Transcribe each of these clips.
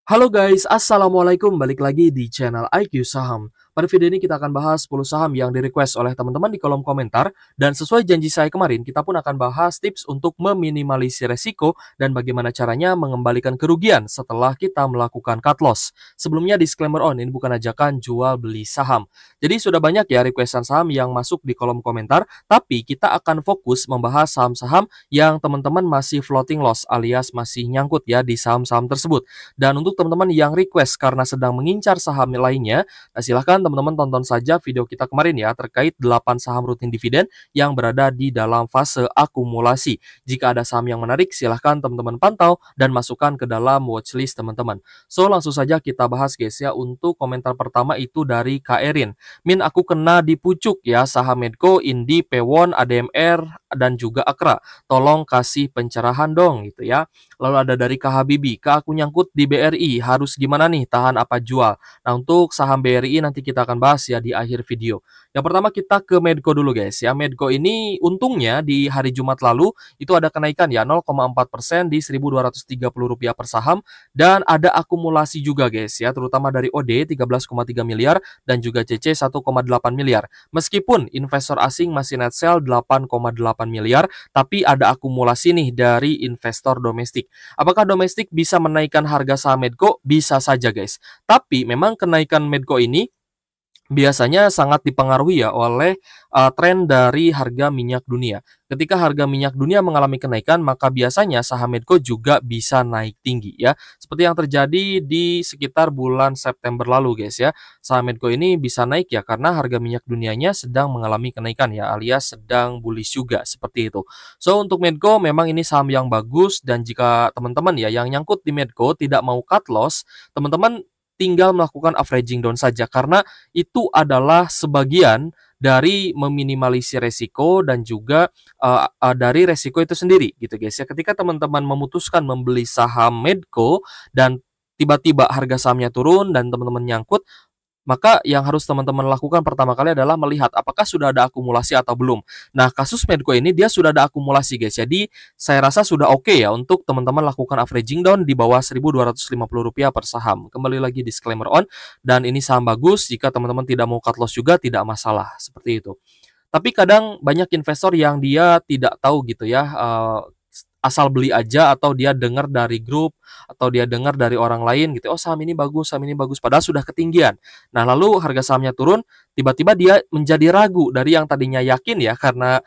Halo guys, assalamualaikum. Balik lagi di channel IQ Saham. Pada video ini kita akan bahas 10 saham yang di-request oleh teman-teman di kolom komentar. Dan sesuai janji saya kemarin, kita pun akan bahas tips untuk meminimalisir resiko dan bagaimana caranya mengembalikan kerugian setelah kita melakukan cut loss. Sebelumnya disclaimer on, ini bukan ajakan jual beli saham. Jadi sudah banyak ya requestan saham yang masuk di kolom komentar, tapi kita akan fokus membahas saham-saham yang teman-teman masih floating loss alias masih nyangkut ya di saham-saham tersebut. Dan untuk teman-teman yang request karena sedang mengincar saham lainnya, nah silahkan teman-teman tonton saja video kita kemarin ya terkait 8 saham rutin dividen yang berada di dalam fase akumulasi. Jika ada saham yang menarik, silahkan teman-teman pantau dan masukkan ke dalam watchlist teman-teman. So langsung saja kita bahas guys ya. Untuk komentar pertama itu dari Kak Erin. Min, aku kena di pucuk ya saham Medco, Indi, Pewon, ADMR, dan juga Akra. Tolong kasih pencerahan dong gitu ya. Lalu ada dari Kak Habibi, Kak, aku nyangkut di BRI, harus gimana nih, tahan apa jual? Nah, untuk saham BRI nanti kita akan bahas ya di akhir video. Yang pertama kita ke Medco dulu guys ya. Medco ini untungnya di hari Jumat lalu itu ada kenaikan ya 0,4% di Rp1.230 per saham, dan ada akumulasi juga guys ya, terutama dari OD 13,3 miliar dan juga CC 1,8 miliar. Meskipun investor asing masih net sell 8,8 miliar, tapi ada akumulasi nih dari investor domestik. Apakah domestik bisa menaikkan harga saham Medco? Bisa saja guys. Tapi memang kenaikan Medco ini biasanya sangat dipengaruhi ya oleh tren dari harga minyak dunia. Ketika harga minyak dunia mengalami kenaikan, maka biasanya saham Medco juga bisa naik tinggi ya. Seperti yang terjadi di sekitar bulan September lalu guys ya. Saham Medco ini bisa naik ya karena harga minyak dunianya sedang mengalami kenaikan ya, alias sedang bullish juga seperti itu. So untuk Medco memang ini saham yang bagus, dan jika teman-teman ya yang nyangkut di Medco tidak mau cut loss, teman-teman tinggal melakukan averaging down saja, karena itu adalah sebagian dari meminimalisir resiko dan juga dari resiko itu sendiri gitu guys ya. Ketika teman-teman memutuskan membeli saham Medco dan tiba-tiba harga sahamnya turun dan teman-teman nyangkut, maka yang harus teman-teman lakukan pertama kali adalah melihat apakah sudah ada akumulasi atau belum. Nah, kasus Medco ini dia sudah ada akumulasi guys. Jadi, saya rasa sudah oke ya untuk teman-teman lakukan averaging down di bawah Rp1.250 per saham. Kembali lagi disclaimer on, dan ini saham bagus, jika teman-teman tidak mau cut loss juga tidak masalah, seperti itu. Tapi kadang banyak investor yang dia tidak tahu gitu ya, asal beli aja, atau dia dengar dari grup atau dia dengar dari orang lain gitu, oh saham ini bagus, padahal sudah ketinggian. Nah, lalu harga sahamnya turun, tiba-tiba dia menjadi ragu dari yang tadinya yakin ya karena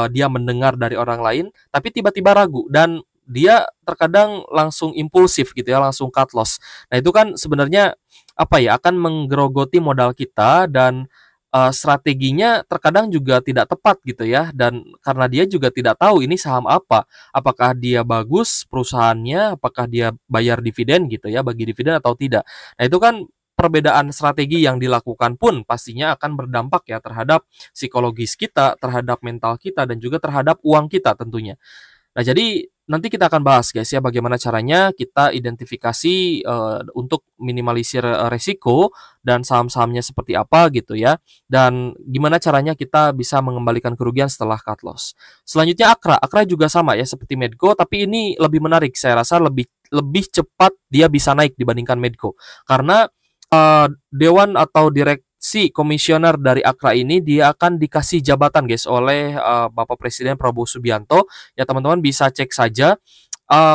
dia mendengar dari orang lain, tapi tiba-tiba ragu dan dia terkadang langsung impulsif gitu ya, langsung cut loss. Nah, itu kan sebenarnya apa ya, akan menggerogoti modal kita, dan strateginya terkadang juga tidak tepat gitu ya, dan karena dia juga tidak tahu ini saham apa, apakah dia bagus perusahaannya, apakah dia bayar dividen gitu ya, bagi dividen atau tidak. Nah, itu kan perbedaan strategi yang dilakukan pun pastinya akan berdampak ya terhadap psikologis kita, terhadap mental kita, dan juga terhadap uang kita tentunya. Nah, jadi nanti kita akan bahas guys ya bagaimana caranya kita identifikasi untuk minimalisir resiko dan saham-sahamnya seperti apa gitu ya. Dan gimana caranya kita bisa mengembalikan kerugian setelah cut loss. Selanjutnya Akra. Akra juga sama ya seperti Medco, tapi ini lebih menarik. Saya rasa lebih cepat dia bisa naik dibandingkan Medco. Karena dewan atau direksi komisioner dari Akra ini dia akan dikasih jabatan guys oleh Bapak Presiden Prabowo Subianto. Ya teman-teman bisa cek saja,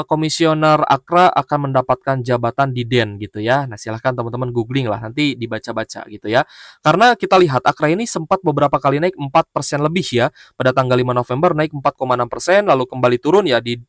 komisioner Akra akan mendapatkan jabatan di DEN gitu ya. Nah, silahkan teman-teman googling lah, nanti dibaca-baca gitu ya. Karena kita lihat Akra ini sempat beberapa kali naik 4% lebih ya. Pada tanggal 5 November naik 4,6%, lalu kembali turun ya di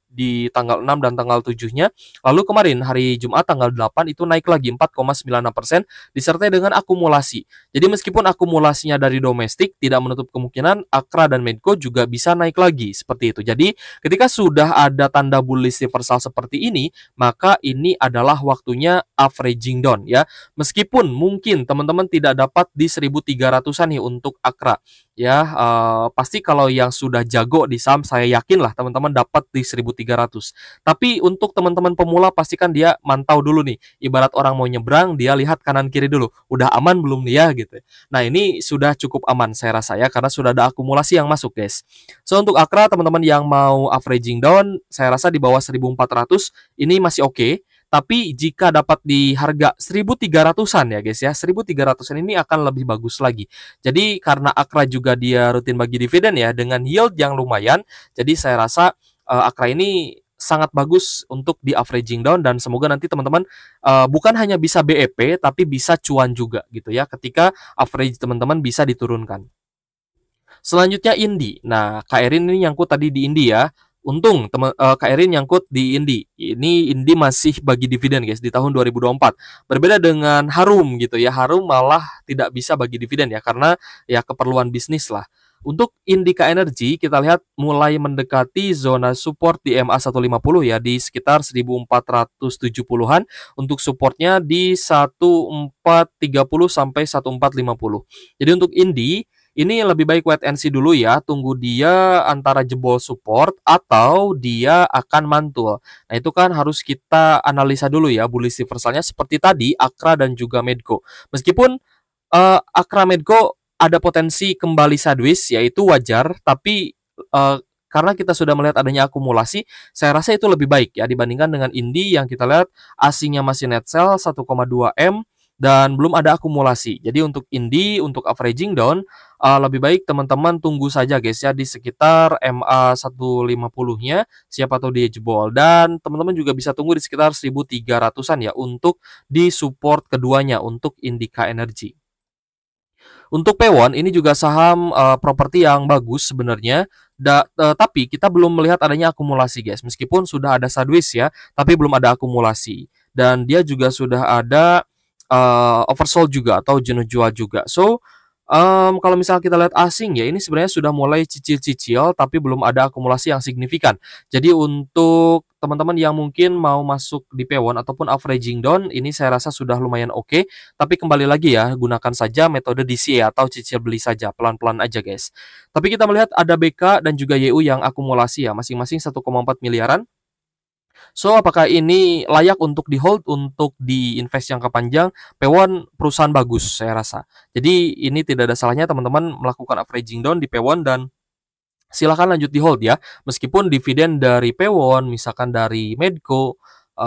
tanggal 6 dan tanggal 7-nya. Lalu kemarin hari Jumat tanggal 8 itu naik lagi 4,96% disertai dengan akumulasi. Jadi meskipun akumulasinya dari domestik, tidak menutup kemungkinan Akra dan Medco juga bisa naik lagi seperti itu. Jadi ketika sudah ada tanda bullish reversal seperti ini, maka ini adalah waktunya averaging down ya. Meskipun mungkin teman-teman tidak dapat di 1.300-an nih untuk Akra. Ya, pasti kalau yang sudah jago di saham, saya yakin lah teman-teman dapat di 1.300. Tapi untuk teman-teman pemula pastikan dia mantau dulu nih. Ibarat orang mau nyebrang, dia lihat kanan kiri dulu. Udah aman belum nih ya gitu. Nah, ini sudah cukup aman saya rasa ya, karena sudah ada akumulasi yang masuk guys. So untuk Akra, teman-teman yang mau averaging down, saya rasa di bawah 1.400 ini masih oke. Tapi jika dapat di harga 1.300-an ya guys ya, 1.300-an ini akan lebih bagus lagi. Jadi karena Akra juga dia rutin bagi dividen ya dengan yield yang lumayan, jadi saya rasa Akra ini sangat bagus untuk di averaging down, dan semoga nanti teman-teman bukan hanya bisa BEP tapi bisa cuan juga gitu ya ketika average teman-teman bisa diturunkan. Selanjutnya Indi. Nah, Kak Erin ini nyangkut tadi di Indi ya. Untung Kak Erin nyangkut di Indi. Ini Indi masih bagi dividen guys di tahun 2024. Berbeda dengan Harum gitu ya. Harum malah tidak bisa bagi dividen ya karena ya keperluan bisnis lah. Untuk Indika Energy kita lihat mulai mendekati zona support di MA 150 ya di sekitar 1470-an. Untuk supportnya di 1430 sampai 1450. Jadi untuk Indi ini lebih baik wait and see dulu ya, tunggu dia antara jebol support atau dia akan mantul. Nah itu kan harus kita analisa dulu ya bullish reversalnya seperti tadi Akra dan juga Medco. Meskipun Akra Medco ada potensi kembali sideways yaitu wajar, tapi karena kita sudah melihat adanya akumulasi, saya rasa itu lebih baik ya dibandingkan dengan Indi yang kita lihat asingnya masih net sell 1,2 M dan belum ada akumulasi. Jadi untuk Indi, untuk averaging down, lebih baik teman-teman tunggu saja guys ya di sekitar MA 150-nya, siapa tahu dia jebol. Dan teman-teman juga bisa tunggu di sekitar 1.300-an ya untuk di support keduanya untuk Indika Energy. Untuk Pewon ini juga saham properti yang bagus sebenarnya. Tapi kita belum melihat adanya akumulasi guys. Meskipun sudah ada sideways ya, tapi belum ada akumulasi. Dan dia juga sudah ada oversold juga atau jenuh jual juga. So kalau misalnya kita lihat asing ya, ini sebenarnya sudah mulai cicil-cicil tapi belum ada akumulasi yang signifikan. Jadi untuk teman-teman yang mungkin mau masuk di Pewon ataupun averaging down, ini saya rasa sudah lumayan oke. Tapi kembali lagi ya, gunakan saja metode DCA atau cicil beli saja, pelan-pelan aja guys. Tapi kita melihat ada BK dan juga YU yang akumulasi ya, masing-masing 1,4 miliaran. So, apakah ini layak untuk di hold, untuk di invest jangka panjang? Pewon perusahaan bagus, saya rasa. Jadi, ini tidak ada salahnya teman-teman melakukan averaging down di Pewon dan silakan lanjut di hold ya. Meskipun dividen dari Pewon, misalkan dari Medco,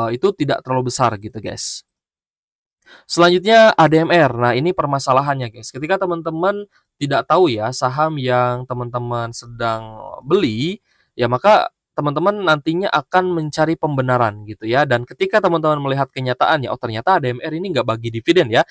itu tidak terlalu besar gitu guys. Selanjutnya ADMR. Nah, ini permasalahannya guys. Ketika teman-teman tidak tahu ya saham yang teman-teman sedang beli, ya maka teman-teman nantinya akan mencari pembenaran gitu ya. Dan ketika teman-teman melihat kenyataannya, oh ternyata ADMR ini nggak bagi dividen ya.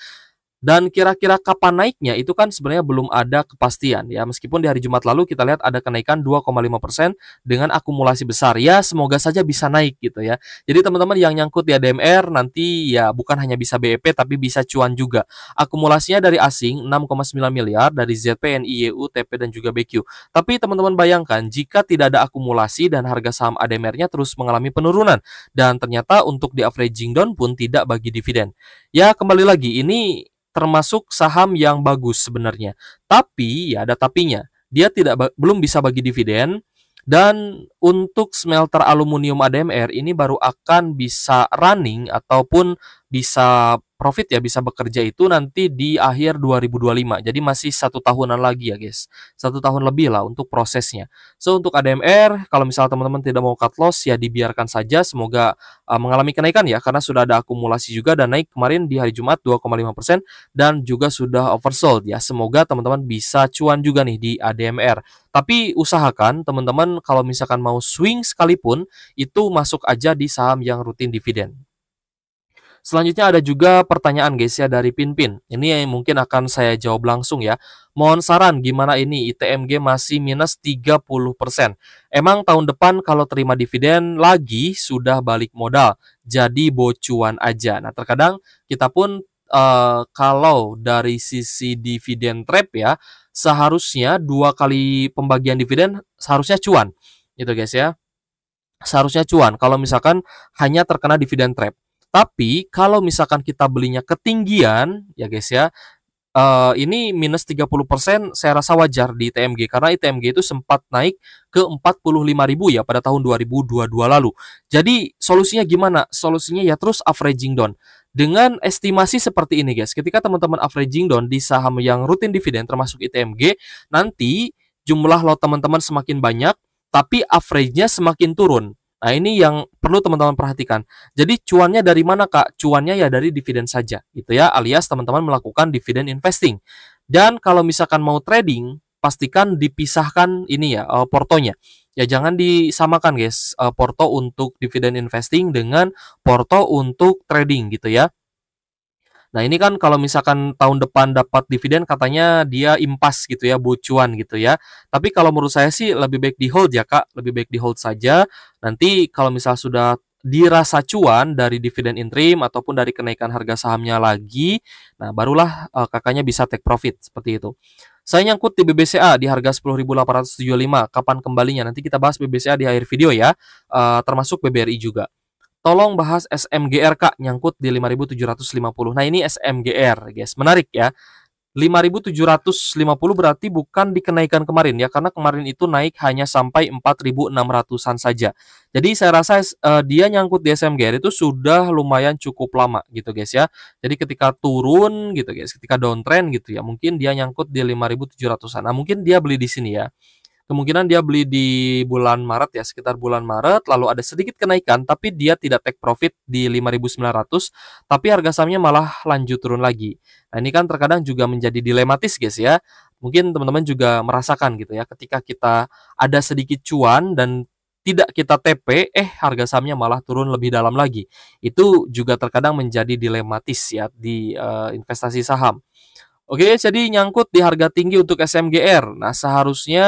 Dan kira-kira kapan naiknya itu kan sebenarnya belum ada kepastian ya. Meskipun di hari Jumat lalu kita lihat ada kenaikan 2,5% dengan akumulasi besar. Ya semoga saja bisa naik gitu ya. Jadi teman-teman yang nyangkut di ADMR nanti ya bukan hanya bisa BEP tapi bisa cuan juga. Akumulasinya dari asing 6,9 miliar dari ZP, NIEU, TP dan juga BQ. Tapi teman-teman bayangkan jika tidak ada akumulasi dan harga saham ADMR-nya terus mengalami penurunan. Dan ternyata untuk di averaging down pun tidak bagi dividen. Ya kembali lagi ini termasuk saham yang bagus sebenarnya. Tapi ya ada tapinya. Dia belum bisa bagi dividen dan untuk smelter aluminium ADMR ini baru akan bisa running ataupun bisa profit ya, bisa bekerja itu nanti di akhir 2025. Jadi masih 1 tahunan lagi ya guys. 1 tahun lebih lah untuk prosesnya. So untuk ADMR kalau misalnya teman-teman tidak mau cut loss ya dibiarkan saja. Semoga mengalami kenaikan ya karena sudah ada akumulasi juga dan naik kemarin di hari Jumat 2,5% dan juga sudah oversold ya. Semoga teman-teman bisa cuan juga nih di ADMR. Tapi usahakan teman-teman kalau misalkan mau swing sekalipun itu masuk aja di saham yang rutin dividen. Selanjutnya ada juga pertanyaan guys ya dari Pinpin. Ini yang mungkin akan saya jawab langsung ya. Mohon saran gimana ini ITMG masih minus 30%. Emang tahun depan kalau terima dividen lagi sudah balik modal. Jadi bocuan aja. Nah terkadang kita pun kalau dari sisi dividen trap ya seharusnya 2 kali pembagian dividen seharusnya cuan. Gitu guys ya. Seharusnya cuan kalau misalkan hanya terkena dividen trap. Tapi kalau misalkan kita belinya ketinggian ya guys ya, ini minus 30% saya rasa wajar di ITMG karena ITMG itu sempat naik ke 45.000 ya pada tahun 2022 lalu. Jadi solusinya gimana? Solusinya ya terus averaging down. Dengan estimasi seperti ini guys, ketika teman-teman averaging down di saham yang rutin dividen termasuk ITMG, nanti jumlah lot teman-teman semakin banyak tapi average-nya semakin turun. Nah, Nah, ini yang perlu teman-teman perhatikan. Jadi cuannya dari mana, Kak? Cuannya ya dari dividen saja, gitu ya, alias teman-teman melakukan dividen investing. Dan kalau misalkan mau trading, pastikan dipisahkan ini ya, portonya. Ya jangan disamakan guys, porto untuk dividen investing dengan porto untuk trading gitu ya. Nah, ini kan kalau misalkan tahun depan dapat dividen katanya dia impas gitu ya, bocuan gitu ya. Tapi kalau menurut saya sih lebih baik di-hold ya, Kak, lebih baik di-hold saja. Nanti kalau misal sudah dirasa cuan dari dividen interim ataupun dari kenaikan harga sahamnya lagi, nah barulah Kakaknya bisa take profit seperti itu. Saya nyangkut di BBCA di harga 10.875. Kapan kembalinya? Nanti kita bahas BBCA di akhir video ya, termasuk BBRI juga. Tolong bahas SMGR Kak, nyangkut di 5.750. Nah, ini SMGR, guys. Menarik ya. 5.750 berarti bukan di kenaikan kemarin ya, karena kemarin itu naik hanya sampai 4.600-an saja. Jadi saya rasa dia nyangkut di SMGR itu sudah lumayan cukup lama gitu guys ya. Jadi ketika turun gitu guys, ketika downtrend gitu ya, mungkin dia nyangkut di 5.700-an. Nah, mungkin dia beli di sini ya. Kemungkinan dia beli di bulan Maret ya, sekitar bulan Maret, lalu ada sedikit kenaikan, tapi dia tidak take profit di 5.900, tapi harga sahamnya malah lanjut turun lagi. Nah, ini kan terkadang juga menjadi dilematis guys ya. Mungkin teman-teman juga merasakan gitu ya, ketika kita ada sedikit cuan dan tidak kita TP, harga sahamnya malah turun lebih dalam lagi. Itu juga terkadang menjadi dilematis ya di investasi saham. Oke, jadi nyangkut di harga tinggi untuk SMGR. Nah, seharusnya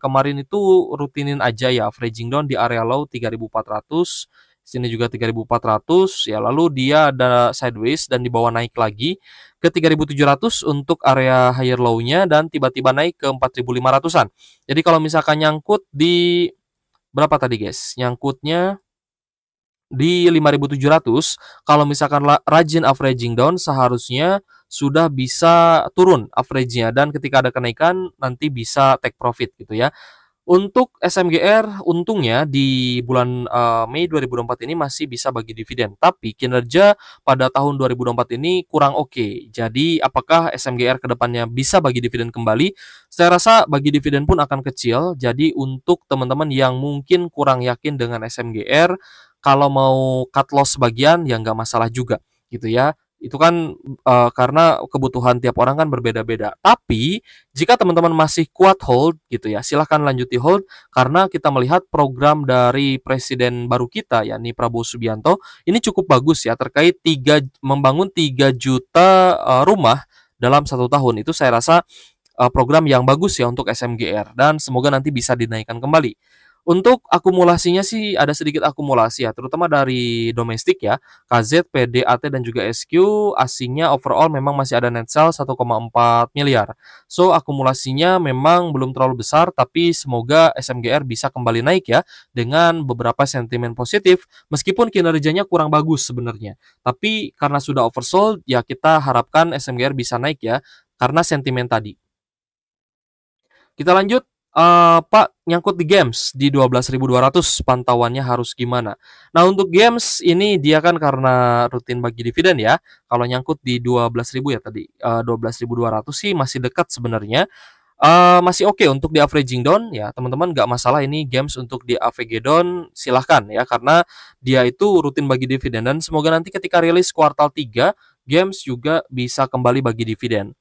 kemarin itu rutinin aja ya, averaging down di area low 3.400, sini juga 3.400, ya lalu dia ada sideways dan dibawa naik lagi ke 3.700 untuk area higher low-nya dan tiba-tiba naik ke 4.500-an. Jadi kalau misalkan nyangkut di berapa tadi guys? Nyangkutnya di 5.700, kalau misalkan rajin averaging down seharusnya sudah bisa turun average-nya dan ketika ada kenaikan nanti bisa take profit gitu ya. Untuk SMGR untungnya di bulan Mei 2024 ini masih bisa bagi dividen, tapi kinerja pada tahun 2024 ini kurang oke. Jadi apakah SMGR kedepannya bisa bagi dividen kembali? Saya rasa bagi dividen pun akan kecil. Jadi untuk teman-teman yang mungkin kurang yakin dengan SMGR, kalau mau cut loss sebagian ya nggak masalah juga gitu ya. Itu kan karena kebutuhan tiap orang kan berbeda-beda. Tapi jika teman-teman masih kuat hold gitu ya, silahkan lanjuti hold karena kita melihat program dari presiden baru kita yakni Prabowo Subianto ini cukup bagus ya terkait membangun 3 juta rumah dalam 1 tahun. Itu saya rasa program yang bagus ya untuk SMGR dan semoga nanti bisa dinaikkan kembali. Untuk akumulasinya sih ada sedikit akumulasi ya, terutama dari domestik ya, KZ, PD, AT, dan juga SQ, asingnya overall memang masih ada net sell 1,4 miliar. So, akumulasinya memang belum terlalu besar, tapi semoga SMGR bisa kembali naik ya, dengan beberapa sentimen positif, meskipun kinerjanya kurang bagus sebenarnya. Tapi karena sudah oversold, ya kita harapkan SMGR bisa naik ya, karena sentimen tadi. Kita lanjut, Pak, nyangkut di games di 12.200 pantauannya harus gimana? Nah, untuk games ini dia kan karena rutin bagi dividen ya. Kalau nyangkut di 12.000 ya tadi, 12.200 sih masih dekat sebenarnya. Masih oke untuk di averaging down ya, teman-teman nggak masalah ini games untuk di AVG down silahkan ya, karena dia itu rutin bagi dividen dan semoga nanti ketika rilis kuartal 3 games juga bisa kembali bagi dividen.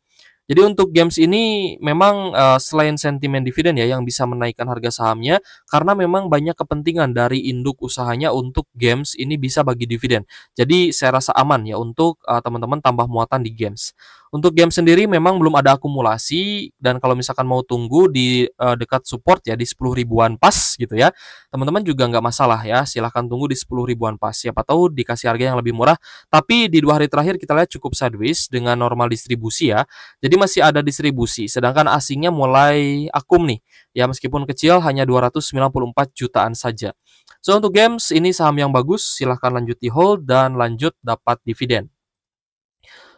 Jadi untuk games ini memang selain sentimen dividen ya yang bisa menaikkan harga sahamnya karena memang banyak kepentingan dari induk usahanya untuk games ini bisa bagi dividen. Jadi saya rasa aman ya untuk teman-teman tambah muatan di games. Untuk game sendiri memang belum ada akumulasi dan kalau misalkan mau tunggu di dekat support ya di 10 ribuan pas gitu ya. Teman-teman juga nggak masalah ya, silahkan tunggu di 10 ribuan pas. Siapa tahu dikasih harga yang lebih murah. Tapi di 2 hari terakhir kita lihat cukup sideways dengan normal distribusi ya. Jadi masih ada distribusi, sedangkan asingnya mulai akum nih. Ya meskipun kecil hanya 294 jutaan saja. So untuk games ini saham yang bagus, silahkan lanjut di hold dan lanjut dapat dividen.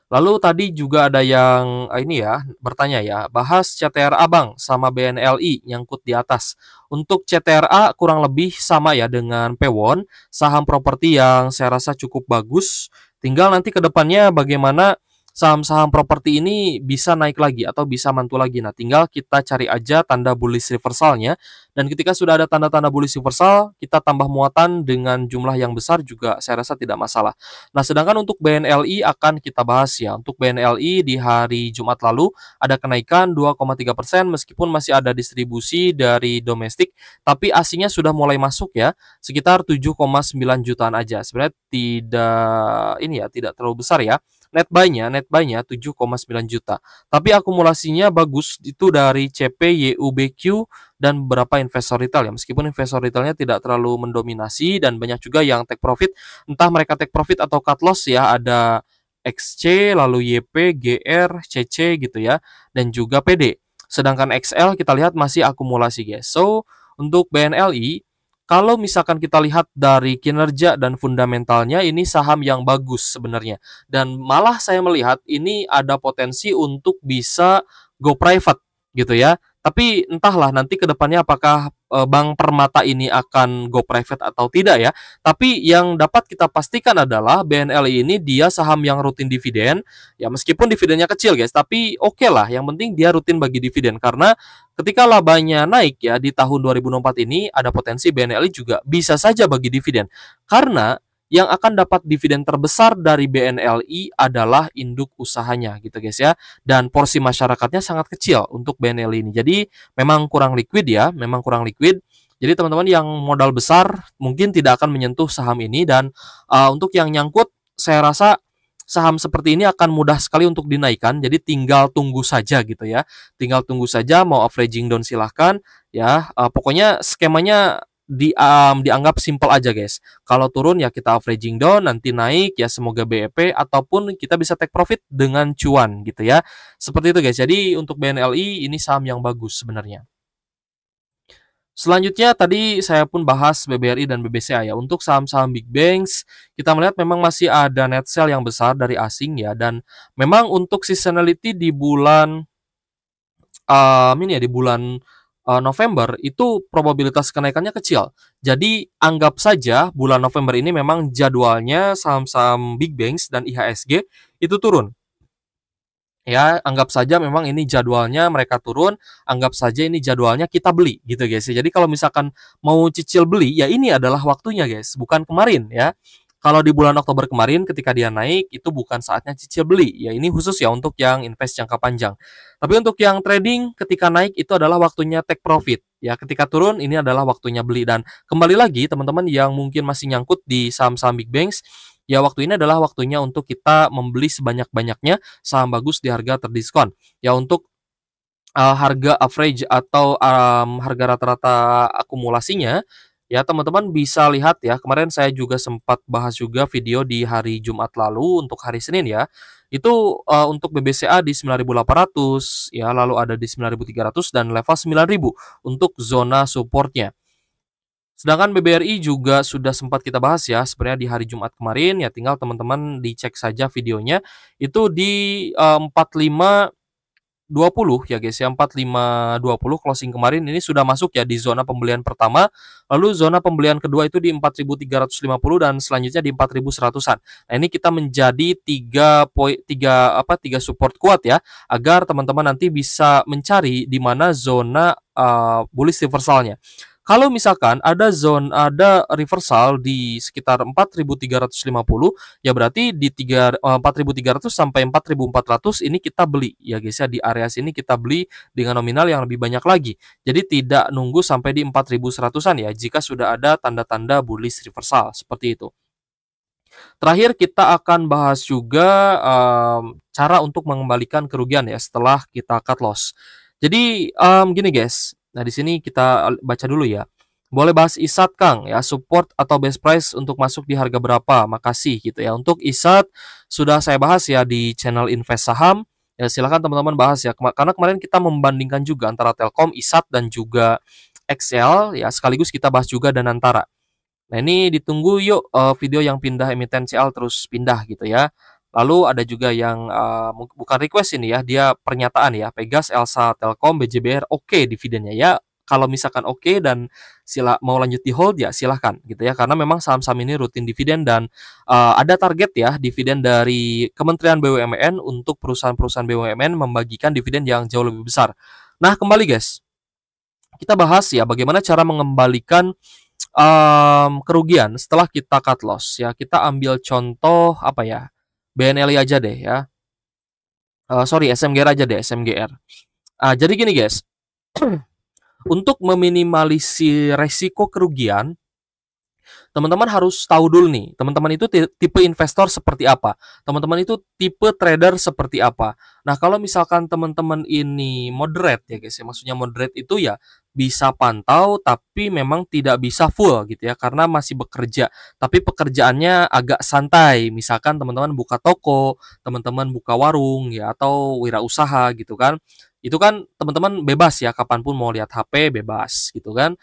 Lalu tadi juga ada yang ini ya, bertanya ya, bahas CTRA Bang sama BNLI nyangkut di atas. Untuk CTRA kurang lebih sama ya dengan Pewon, saham properti yang saya rasa cukup bagus. Tinggal nanti ke depannya bagaimana saham-saham properti ini bisa naik lagi atau bisa mantul lagi. Nah, tinggal kita cari aja tanda bullish reversalnya, dan ketika sudah ada tanda-tanda bullish reversal, kita tambah muatan dengan jumlah yang besar juga saya rasa tidak masalah. Nah, sedangkan untuk BNLI akan kita bahas ya. Untuk BNLI di hari Jumat lalu ada kenaikan 2,3% meskipun masih ada distribusi dari domestik, tapi asingnya sudah mulai masuk ya, sekitar 7,9 jutaan aja. Sebenarnya tidak terlalu besar ya. Net buy-nya 7,9 juta. Tapi akumulasinya bagus itu dari CP, YUBQ dan beberapa investor retail ya. Meskipun investor retailnya tidak terlalu mendominasi dan banyak juga yang take profit, entah mereka take profit atau cut loss ya, ada XC, lalu YP, GR, CC gitu ya, dan juga PD. Sedangkan XL kita lihat masih akumulasi guys. So, untuk BNLI, kalau misalkan kita lihat dari kinerja dan fundamentalnya, ini saham yang bagus sebenarnya. Dan malah saya melihat ini ada potensi untuk bisa go private gitu ya. Tapi entahlah nanti ke depannya apakah Bank Permata ini akan go private atau tidak ya. Tapi yang dapat kita pastikan adalah BNLI ini dia saham yang rutin dividen. Ya meskipun dividennya kecil guys, tapi oke lah. Yang penting dia rutin bagi dividen karena ketika labanya naik ya di tahun 2024 ini ada potensi BNLI juga bisa saja bagi dividen. Karena yang akan dapat dividen terbesar dari BNLI adalah induk usahanya gitu guys ya. Dan porsi masyarakatnya sangat kecil untuk BNLI ini. Jadi memang kurang liquid ya, memang kurang liquid. Jadi teman-teman yang modal besar mungkin tidak akan menyentuh saham ini, dan untuk yang nyangkut saya rasa saham seperti ini akan mudah sekali untuk dinaikkan. Jadi tinggal tunggu saja gitu ya. Tinggal tunggu saja, mau averaging down silahkan ya. Pokoknya skemanya dianggap simple aja guys. Kalau turun ya kita averaging down, nanti naik ya semoga BEP, ataupun kita bisa take profit dengan cuan gitu ya. Seperti itu guys. Jadi untuk BNLI ini saham yang bagus sebenarnya. Selanjutnya tadi saya pun bahas BBRI dan BBCA ya. Untuk saham-saham big banks, kita melihat memang masih ada net sell yang besar dari asing ya, dan memang untuk seasonality di bulan di bulan November itu probabilitas kenaikannya kecil. Jadi anggap saja bulan November ini memang jadwalnya saham-saham big banks dan IHSG itu turun. Ya, anggap saja memang ini jadwalnya mereka turun, anggap saja ini jadwalnya kita beli gitu guys ya. Jadi kalau misalkan mau cicil beli ya ini adalah waktunya guys, bukan kemarin ya. Kalau di bulan Oktober kemarin ketika dia naik itu bukan saatnya cicil beli. Ya ini khusus ya untuk yang invest jangka panjang. Tapi untuk yang trading ketika naik itu adalah waktunya take profit. Ya ketika turun ini adalah waktunya beli. Dan kembali lagi teman-teman yang mungkin masih nyangkut di saham-saham big banks, ya waktu ini adalah waktunya untuk kita membeli sebanyak-banyaknya saham bagus di harga terdiskon. Ya untuk harga average atau harga rata-rata akumulasinya, ya teman-teman bisa lihat ya. Kemarin saya juga sempat bahas juga video di hari Jumat lalu untuk hari Senin ya. Itu untuk BBCA di 9.800 ya, lalu ada di 9.300 dan level 9.000 untuk zona supportnya. Sedangkan BBRI juga sudah sempat kita bahas ya sebenarnya di hari Jumat kemarin, ya tinggal teman-teman dicek saja videonya. Itu di 4520 ya guys ya, 4520 closing kemarin ini sudah masuk ya di zona pembelian pertama. Lalu zona pembelian kedua itu di 4.350 dan selanjutnya di 4.100-an. Nah, ini kita menjadi tiga support kuat ya, agar teman-teman nanti bisa mencari di mana zona bullish reversalnya. Kalau misalkan ada reversal di sekitar 4.350, ya berarti di 4.300 sampai 4.400 ini kita beli ya guys ya, di area sini kita beli dengan nominal yang lebih banyak lagi. Jadi tidak nunggu sampai di 4.100-an ya jika sudah ada tanda-tanda bullish reversal seperti itu. Terakhir kita akan bahas juga cara untuk mengembalikan kerugian ya setelah kita cut loss. Jadi gini guys. Nah, di sini kita baca dulu ya. Boleh bahas ISAT Kang ya, support atau best price untuk masuk di harga berapa? Makasih gitu ya. Untuk ISAT sudah saya bahas ya di channel Invest Saham. Ya silakan teman-teman bahas ya. Karena kemarin kita membandingkan juga antara Telkom, ISAT dan juga XL ya, sekaligus kita bahas juga Danantara. Nah, ini ditunggu yuk video yang pindah emiten CL terus pindah gitu ya. Lalu ada juga yang bukan request ini ya, dia pernyataan ya, Pegas, Elsa, Telkom, BJBR oke dividennya ya. kalau misalkan oke dan mau lanjut di hold ya silahkan gitu ya, karena memang saham-saham ini rutin dividen dan ada target ya dividen dari Kementerian BUMN untuk perusahaan-perusahaan BUMN membagikan dividen yang jauh lebih besar. Nah, kembali guys, kita bahas ya bagaimana cara mengembalikan kerugian setelah kita cut loss ya. Kita ambil contoh apa ya, BNLI aja deh ya. Sorry, SMGR aja deh, SMGR. Jadi gini guys, untuk meminimalisir resiko kerugian, teman-teman harus tahu dulu nih, teman-teman itu tipe investor seperti apa, teman-teman itu tipe trader seperti apa. Nah, kalau misalkan teman-teman ini moderate ya guys ya, maksudnya moderate itu ya bisa pantau tapi memang tidak bisa full gitu ya, karena masih bekerja, tapi pekerjaannya agak santai. Misalkan teman-teman buka toko, teman-teman buka warung ya, atau wirausaha gitu kan. Itu kan teman-teman bebas ya, kapanpun mau lihat HP bebas gitu kan.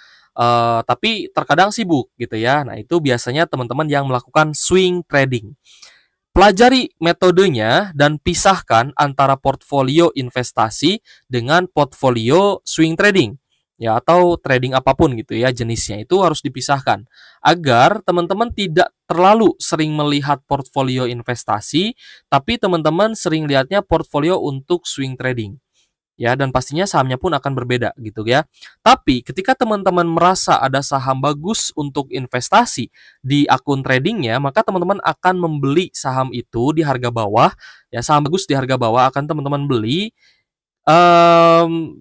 Tapi terkadang sibuk gitu ya. Nah, itu biasanya teman-teman yang melakukan swing trading. Pelajari metodenya dan pisahkan antara portfolio investasi dengan portfolio swing trading ya, atau trading apapun gitu ya jenisnya, itu harus dipisahkan agar teman-teman tidak terlalu sering melihat portfolio investasi, tapi teman-teman sering lihatnya portfolio untuk swing trading. Ya, dan pastinya sahamnya pun akan berbeda gitu ya. Tapi ketika teman-teman merasa ada saham bagus untuk investasi di akun tradingnya, maka teman-teman akan membeli saham itu di harga bawah. Ya, saham bagus di harga bawah akan teman-teman beli,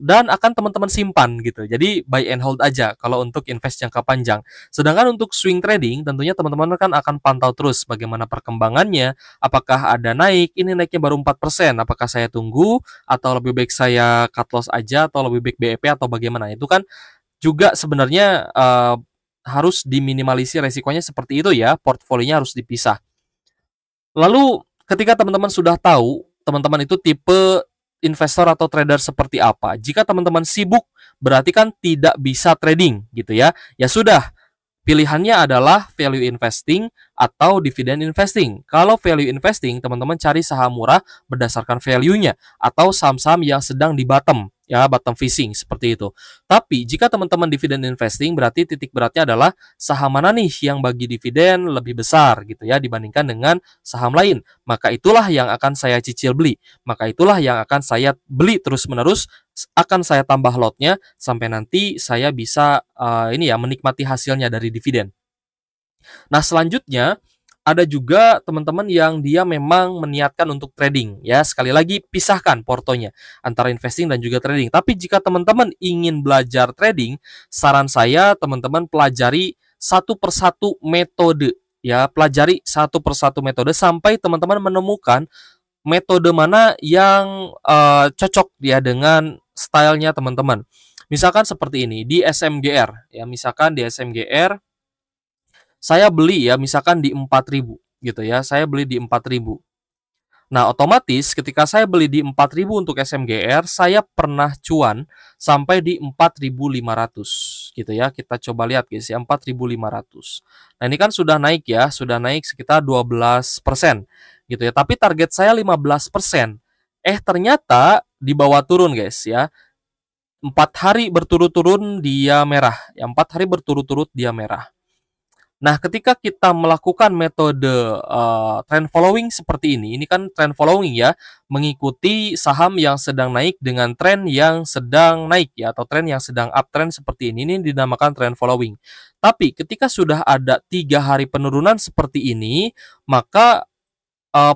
dan akan teman-teman simpan gitu. Jadi buy and hold aja kalau untuk invest jangka panjang. Sedangkan untuk swing trading tentunya teman-teman kan akan pantau terus bagaimana perkembangannya, apakah ada naik, ini naiknya baru 4%, apakah saya tunggu atau lebih baik saya cut loss aja atau lebih baik BEP atau bagaimana. Itu kan juga sebenarnya harus diminimalisir resikonya seperti itu ya, portfolionya harus dipisah. Lalu ketika teman-teman sudah tahu teman-teman itu tipe investor atau trader seperti apa. Jika teman-teman sibuk, berarti kan tidak bisa trading gitu ya. Ya sudah, pilihannya adalah value investing atau dividend investing. Kalau value investing, teman-teman cari saham murah berdasarkan value-nya atau saham-saham yang sedang di bottom, ya, bottom fishing seperti itu. Tapi jika teman-teman dividend investing, berarti titik beratnya adalah saham mana nih yang bagi dividen lebih besar gitu ya dibandingkan dengan saham lain. Maka itulah yang akan saya cicil beli. Maka itulah yang akan saya beli terus-menerus, akan saya tambah lotnya sampai nanti saya bisa menikmati hasilnya dari dividen. Nah, selanjutnya ada juga teman-teman yang dia memang meniatkan untuk trading ya. Sekali lagi pisahkan portonya antara investing dan juga trading. Tapi jika teman-teman ingin belajar trading, saran saya teman-teman pelajari satu persatu metode ya, pelajari satu persatu metode sampai teman-teman menemukan metode mana yang cocok ya dengan stylenya teman-teman. Misalkan seperti ini di SMGR ya, misalkan di SMGR saya beli ya misalkan di 4.000 gitu ya. Saya beli di 4.000. Nah, otomatis ketika saya beli di 4.000 untuk SMGR, saya pernah cuan sampai di 4.500 gitu ya. Kita coba lihat guys ya, 4.500. Nah, ini kan sudah naik ya, sudah naik sekitar 12% gitu ya. Tapi target saya 15%. Ternyata di bawah turun guys ya. 4 hari berturut-turut dia merah. Ya, 4 hari berturut-turut dia merah. Nah, ketika kita melakukan metode trend following seperti ini kan trend following ya, mengikuti saham yang sedang naik dengan tren yang sedang naik ya, atau tren yang sedang uptrend seperti ini dinamakan trend following. Tapi ketika sudah ada 3 hari penurunan seperti ini, maka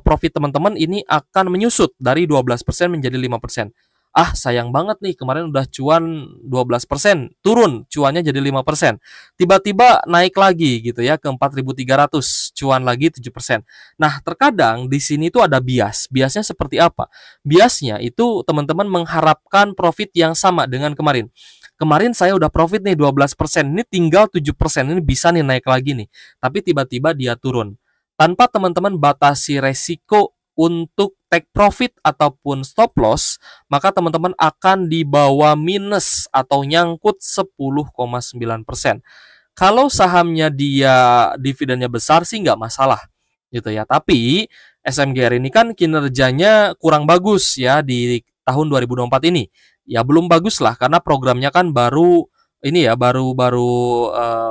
profit teman-teman ini akan menyusut dari 12% menjadi 5%. Sayang banget nih, kemarin udah cuan 12%, turun cuannya jadi 5%. Tiba-tiba naik lagi gitu ya ke 4.300, cuan lagi 7%. Nah, terkadang di sini tuh ada bias. Biasnya seperti apa? Biasnya itu teman-teman mengharapkan profit yang sama dengan kemarin. Kemarin saya udah profit nih 12%, ini tinggal 7%, ini bisa nih naik lagi nih. Tapi tiba-tiba dia turun. Tanpa teman-teman batasi resiko untuk take profit ataupun stop loss, maka teman-teman akan dibawa minus atau nyangkut 10,9%. Kalau sahamnya dia dividennya besar sih nggak masalah gitu ya. Tapi SMGR ini kan kinerjanya kurang bagus ya di tahun 2024 ini. Ya belum bagus lah karena programnya kan baru ini ya,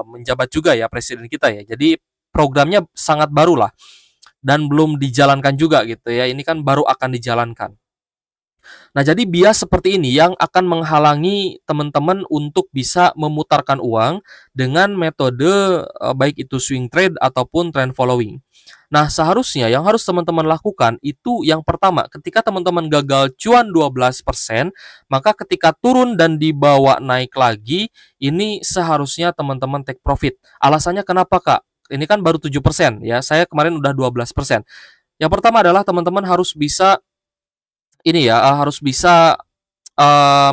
menjabat juga ya presiden kita ya. Jadi programnya sangat baru lah dan belum dijalankan juga gitu ya. Ini kan baru akan dijalankan. Nah, jadi bias seperti ini yang akan menghalangi teman-teman untuk bisa memutarkan uang dengan metode baik itu swing trade ataupun trend following. Nah, seharusnya yang harus teman-teman lakukan itu yang pertama, ketika teman-teman gagal cuan 12%, maka ketika turun dan dibawa naik lagi, ini seharusnya teman-teman take profit. Alasannya kenapa, Kak? Ini kan baru 7% ya. Saya kemarin udah 12%. Yang pertama adalah teman-teman harus bisa ini ya, harus bisa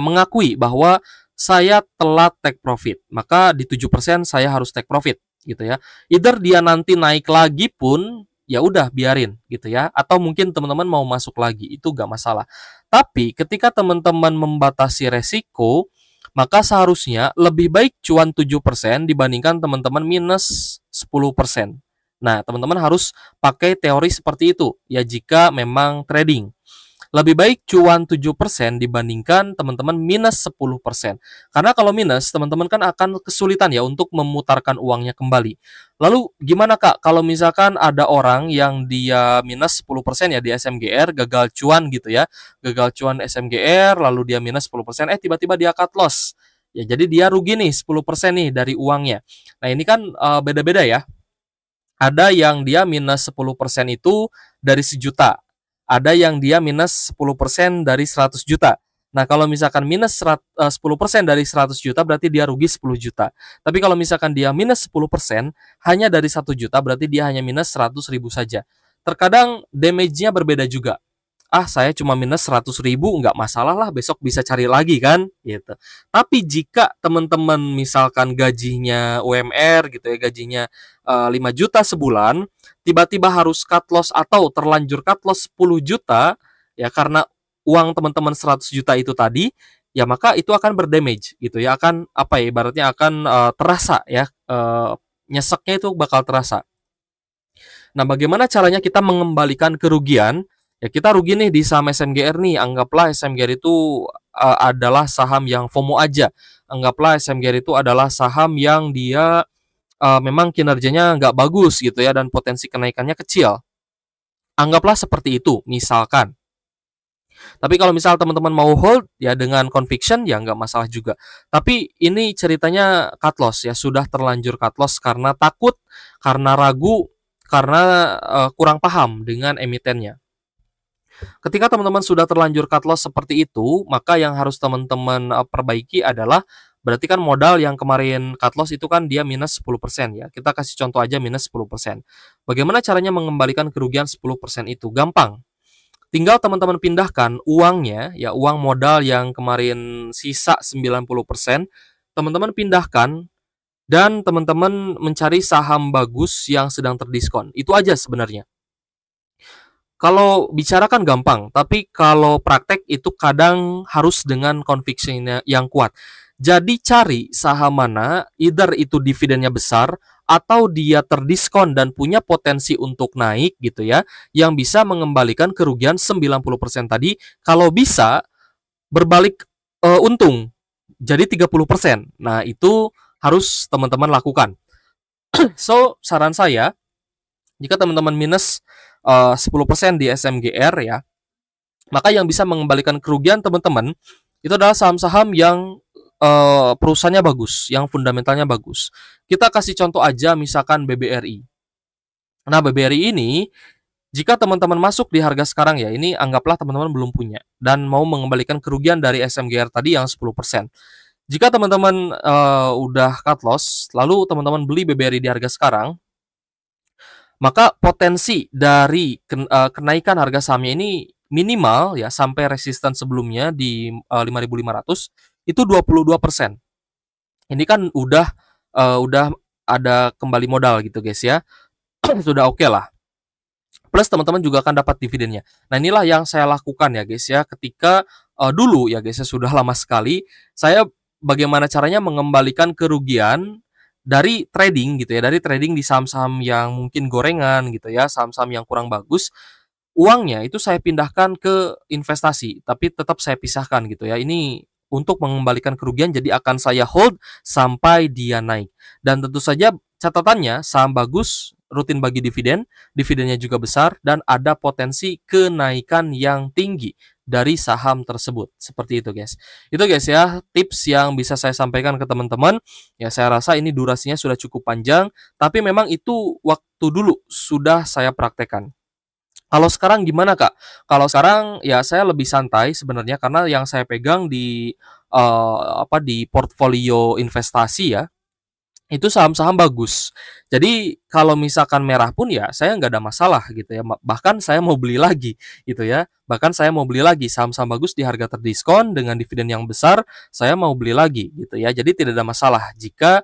mengakui bahwa saya telat take profit. Maka di 7% saya harus take profit gitu ya. Either dia nanti naik lagi pun ya udah biarin gitu ya, atau mungkin teman-teman mau masuk lagi itu gak masalah. Tapi ketika teman-teman membatasi resiko, maka seharusnya lebih baik cuan 7% dibandingkan teman-teman minus 10%. Nah, teman-teman harus pakai teori seperti itu ya jika memang trading. Lebih baik cuan 7% dibandingkan teman-teman minus 10%. Karena kalau minus, teman-teman kan akan kesulitan ya untuk memutarkan uangnya kembali. Lalu gimana, Kak, kalau misalkan ada orang yang dia minus 10% ya di SMGR, gagal cuan gitu ya. Gagal cuan SMGR, lalu dia minus 10%, tiba-tiba dia cut loss. Ya, jadi dia rugi nih 10% nih dari uangnya. Nah, ini kan beda-beda ya. Ada yang dia minus 10% itu dari 1 juta. Ada yang dia minus 10% dari 100 juta. Nah, kalau misalkan minus 10% dari 100 juta berarti dia rugi 10 juta. Tapi kalau misalkan dia minus 10% hanya dari 1 juta berarti dia hanya minus 100.000 saja. Terkadang damage-nya berbeda juga. Saya cuma minus 100.000, nggak masalah lah, besok bisa cari lagi kan gitu. Tapi jika teman-teman misalkan gajinya UMR gitu ya, gajinya 5 juta sebulan, tiba-tiba harus cut loss atau terlanjur cut loss 10 juta ya karena uang teman-teman 100 juta itu tadi, ya maka itu akan berdamage gitu ya, akan apa ya, ibaratnya akan terasa ya, nyeseknya itu bakal terasa. Nah, bagaimana caranya kita mengembalikan kerugian? Ya, kita rugi nih di saham SMGR nih. Anggaplah SMGR itu adalah saham yang FOMO aja. Anggaplah SMGR itu adalah saham yang dia memang kinerjanya nggak bagus gitu ya dan potensi kenaikannya kecil. Anggaplah seperti itu, misalkan. Tapi kalau misal teman-teman mau hold ya dengan conviction ya nggak masalah juga. Tapi ini ceritanya cut loss ya, sudah terlanjur cut loss karena takut, karena ragu, karena kurang paham dengan emitennya. Ketika teman-teman sudah terlanjur cut loss seperti itu, maka yang harus teman-teman perbaiki adalah berarti kan modal yang kemarin cut loss itu kan dia minus 10% ya. Kita kasih contoh aja minus 10%. Bagaimana caranya mengembalikan kerugian 10% itu? Gampang. Tinggal teman-teman pindahkan uangnya, ya uang modal yang kemarin sisa 90%, teman-teman pindahkan dan teman-teman mencari saham bagus yang sedang terdiskon. Itu aja sebenarnya. Kalau bicara kan gampang, tapi kalau praktek itu kadang harus dengan conviction yang kuat. Jadi cari saham mana, either itu dividennya besar, atau dia terdiskon dan punya potensi untuk naik gitu ya, yang bisa mengembalikan kerugian 90% tadi, kalau bisa berbalik untung, jadi 30%. Nah, itu harus teman-teman lakukan. So, saran saya, jika teman-teman minus 10% di SMGR ya, maka yang bisa mengembalikan kerugian teman-teman itu adalah saham-saham yang perusahaannya bagus, yang fundamentalnya bagus. Kita kasih contoh aja misalkan BBRI. Nah, BBRI ini jika teman-teman masuk di harga sekarang ya, ini anggaplah teman-teman belum punya dan mau mengembalikan kerugian dari SMGR tadi yang 10%. Jika teman-teman udah cut loss, lalu teman-teman beli BBRI di harga sekarang, maka potensi dari kenaikan harga sahamnya ini minimal ya sampai resisten sebelumnya di 5.500 itu 22%. Ini kan udah ada kembali modal gitu guys ya. Sudah oke lah. Plus teman-teman juga akan dapat dividennya. Nah, inilah yang saya lakukan ya guys ya ketika dulu ya guys ya, sudah lama sekali saya bagaimana caranya mengembalikan kerugian dari trading gitu ya, dari trading di saham-saham yang mungkin gorengan gitu ya, saham-saham yang kurang bagus, uangnya itu saya pindahkan ke investasi, tapi tetap saya pisahkan gitu ya. Ini untuk mengembalikan kerugian, jadi akan saya hold sampai dia naik. Dan tentu saja catatannya saham bagus, rutin bagi dividen, dividennya juga besar, dan ada potensi kenaikan yang tinggi dari saham tersebut. Seperti itu guys. Itu guys ya, tips yang bisa saya sampaikan ke teman-teman. Ya saya rasa ini durasinya sudah cukup panjang, tapi memang itu waktu dulu sudah saya praktekkan. Kalau sekarang gimana Kak? Kalau sekarang ya saya lebih santai sebenarnya karena yang saya pegang di di portfolio investasi ya, itu saham-saham bagus. Jadi kalau misalkan merah pun ya saya nggak ada masalah gitu ya. Bahkan saya mau beli lagi gitu ya. Bahkan saya mau beli lagi saham-saham bagus di harga terdiskon dengan dividen yang besar, saya mau beli lagi gitu ya. Jadi tidak ada masalah jika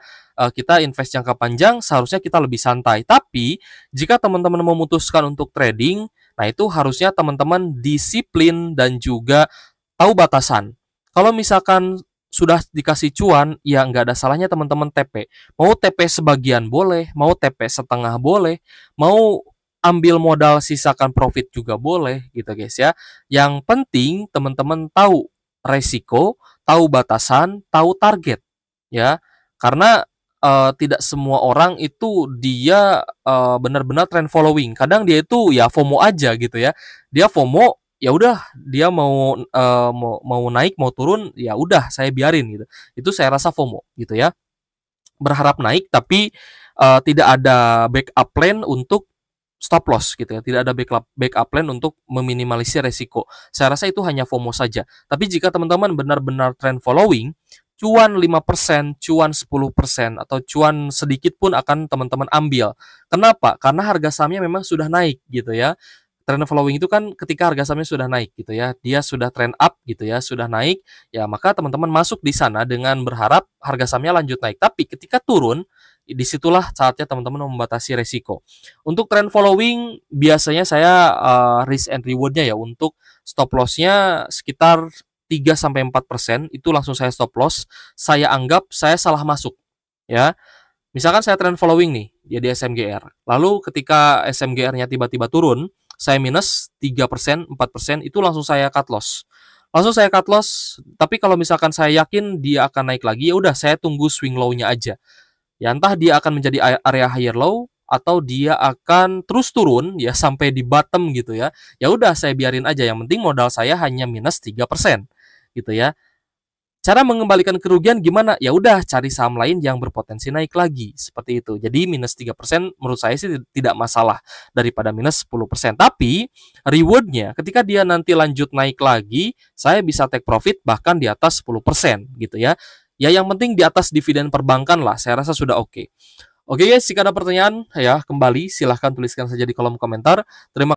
kita invest jangka panjang, seharusnya kita lebih santai. Tapi jika teman-teman memutuskan untuk trading, nah itu harusnya teman-teman disiplin dan juga tahu batasan. Kalau misalkan sudah dikasih cuan, ya nggak ada salahnya teman-teman TP. Mau TP sebagian boleh, mau TP setengah boleh, mau ambil modal sisakan profit juga boleh gitu guys ya. Yang penting teman-teman tahu resiko, tahu batasan, tahu target ya. Karena tidak semua orang itu dia benar-benar trend following. Kadang dia itu ya FOMO aja gitu ya. Dia FOMO, ya udah dia mau naik mau turun ya udah saya biarin gitu. Itu saya rasa FOMO gitu ya. Berharap naik tapi tidak ada backup plan untuk stop loss gitu ya. Tidak ada backup plan untuk meminimalisir resiko. Saya rasa itu hanya FOMO saja. Tapi jika teman-teman benar-benar trend following, cuan 5%, cuan 10%, atau cuan sedikit pun akan teman-teman ambil. Kenapa? Karena harga sahamnya memang sudah naik gitu ya. Trend following itu kan ketika harga sahamnya sudah naik gitu ya, dia sudah trend up gitu ya, sudah naik, ya maka teman-teman masuk di sana dengan berharap harga sahamnya lanjut naik. Tapi ketika turun, disitulah saatnya teman-teman membatasi resiko. Untuk trend following, biasanya saya risk and reward-nya ya, untuk stop loss-nya sekitar 3-4%, itu langsung saya stop loss. Saya anggap saya salah masuk ya. Misalkan saya trend following nih, ya di SMGR. Lalu ketika SMGR-nya tiba-tiba turun, saya minus 3%, 4%, itu langsung saya cut loss. Langsung saya cut loss, tapi kalau misalkan saya yakin dia akan naik lagi, ya udah saya tunggu swing low-nya aja. Ya entah dia akan menjadi area higher low atau dia akan terus turun ya sampai di bottom gitu ya. Ya udah saya biarin aja, yang penting modal saya hanya minus 3% gitu ya. Cara mengembalikan kerugian gimana? Ya udah cari saham lain yang berpotensi naik lagi, seperti itu. Jadi minus 3% menurut saya sih tidak masalah daripada minus 10%. Tapi rewardnya ketika dia nanti lanjut naik lagi, saya bisa take profit bahkan di atas 10% gitu ya. Ya yang penting di atas dividen perbankan lah, saya rasa sudah oke. Oke guys, jika ada pertanyaan ya kembali silahkan tuliskan saja di kolom komentar. Terima